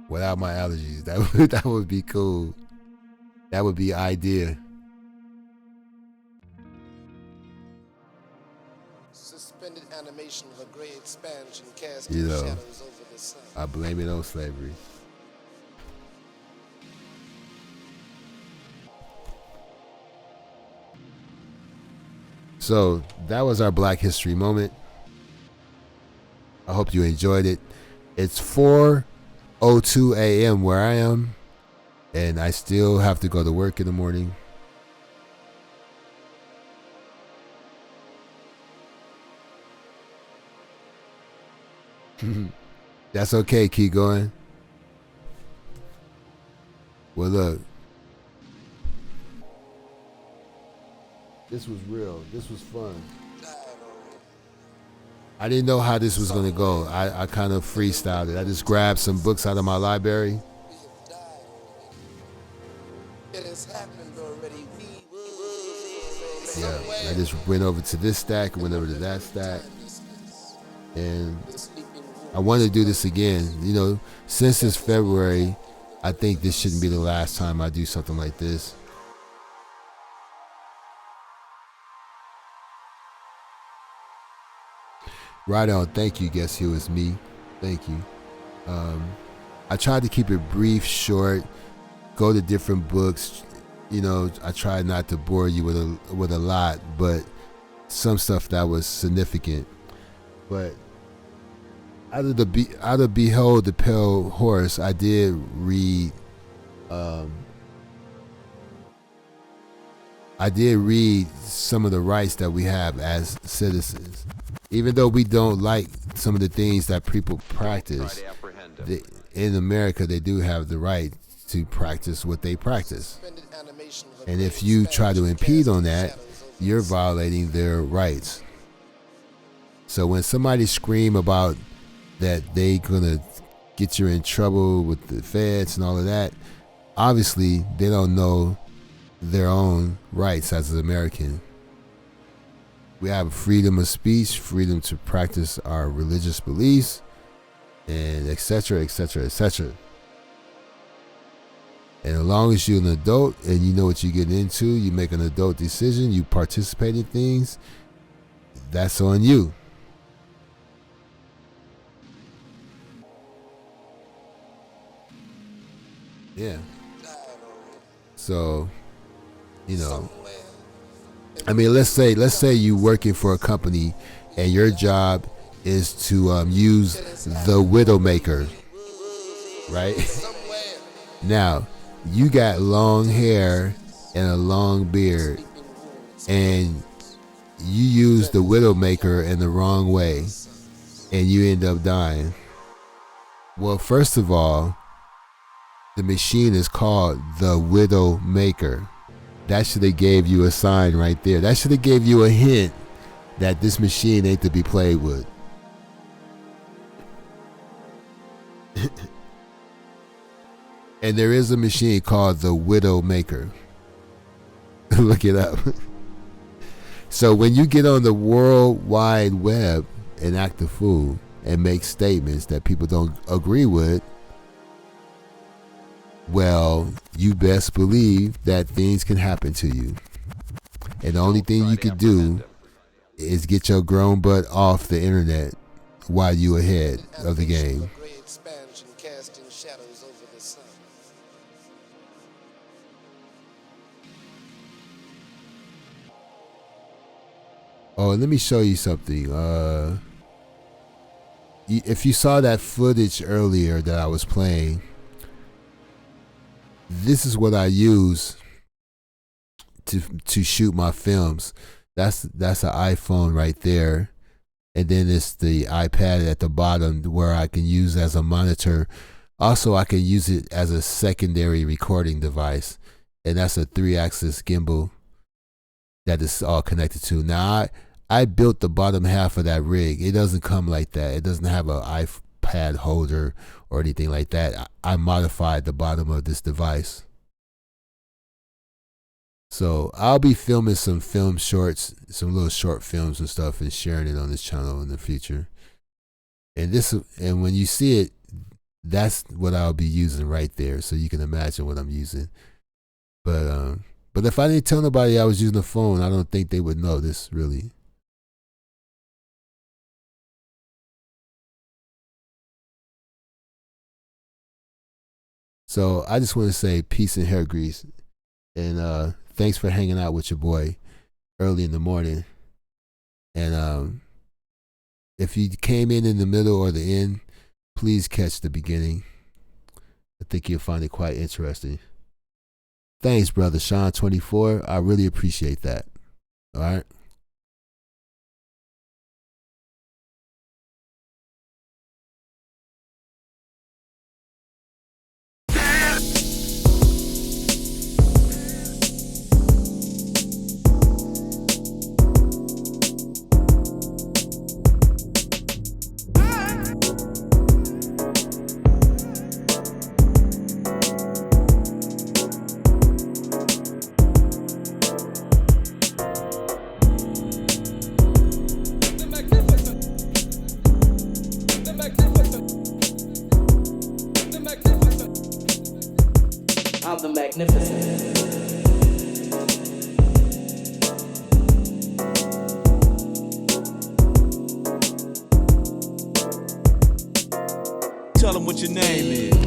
Speaker 1: without my allergies, that would be cool. That would be ideal.
Speaker 2: Suspended animation of a gray expansion casting
Speaker 1: You know,
Speaker 2: shadows over the sun.
Speaker 1: I blame it on slavery. So that was our Black History moment. I hope you enjoyed it. It's 4:02 a.m. where I am, and I still have to go to work in the morning. That's okay, keep going. Well, look, this was real. This was fun. I didn't know how this was going to go. I kind of freestyled it. I just grabbed some books out of my library. Yeah, I just went over to this stack, went over to that stack. And I wanted to do this again. You know, since it's February, I think this shouldn't be the last time I do something like this. Right on. Thank you. Guess who is me? Thank you. I tried to keep it brief, short, go to different books. You know, I tried not to bore you with a lot, but some stuff that was significant. But out of Behold the Pale Horse, I did read. I did read some of the rights that we have as citizens. Even though we don't like some of the things that people practice, in America they do have the right to practice what they practice. And if you try to impede on that, you're violating their rights. So when somebody scream about that they gonna get you in trouble with the feds and all of that, obviously they don't know their own rights as an American. We have freedom of speech, freedom to practice our religious beliefs, and etc., etc., etc. And as long as you're an adult and you know what you're getting into, you make an adult decision, you participate in things, that's on you. Yeah. So, you know, I mean, let's say you working for a company and your job is to use the Widowmaker, right? Now, you got long hair and a long beard, and you use the Widowmaker in the wrong way, and you end up dying. Well, first of all, the machine is called the Widowmaker. That should have gave you a sign right there. That should have gave you a hint that this machine ain't to be played with. And there is a machine called the Widowmaker. Look it up. So when you get on the World Wide Web and act a fool and make statements that people don't agree with, well, you best believe that things can happen to you. And the only thing you can do is get your grown butt off the internet while you ahead of the game. Oh, let me show you something. If you saw that footage earlier that I was playing, this is what I use to shoot my films. That's an iPhone right there, and then it's the iPad at the bottom where I can use as a monitor. Also, I can use it as a secondary recording device, and that's a 3-axis gimbal that is all connected to. Now, I built the bottom half of that rig. It doesn't come like that. It doesn't have an iPad holder or anything like that. I modified the bottom of this device. So I'll be filming some film shorts, some little short films and stuff, and sharing it on this channel in the future. And when you see it, that's what I'll be using right there. So you can imagine what I'm using. But if I didn't tell nobody I was using the phone, I don't think they would know this really. So I just want to say peace and hair grease. And thanks for hanging out with your boy early in the morning. And if you came in the middle or the end, please catch the beginning. I think you'll find it quite interesting. Thanks, brother Sean24. I really appreciate that. All right.
Speaker 3: I'm the magnificent.
Speaker 4: Tell them what your name is.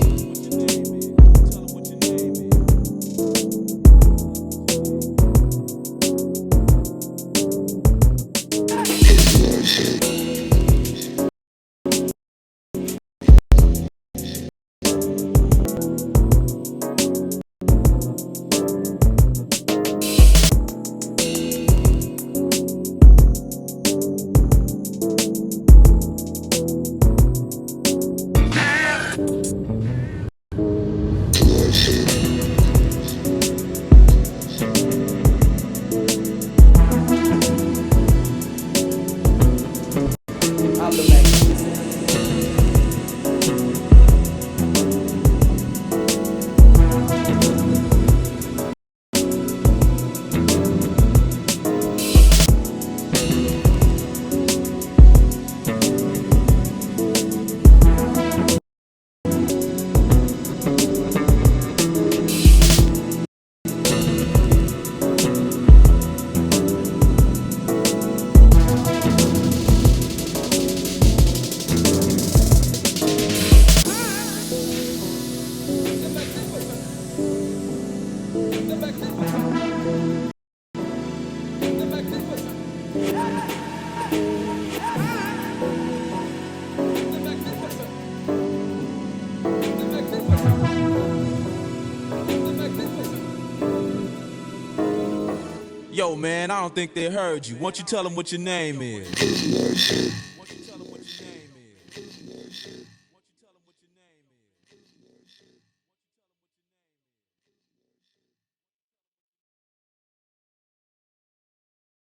Speaker 4: Yo, man, I don't think they heard you. Why don't you tell them what your name is?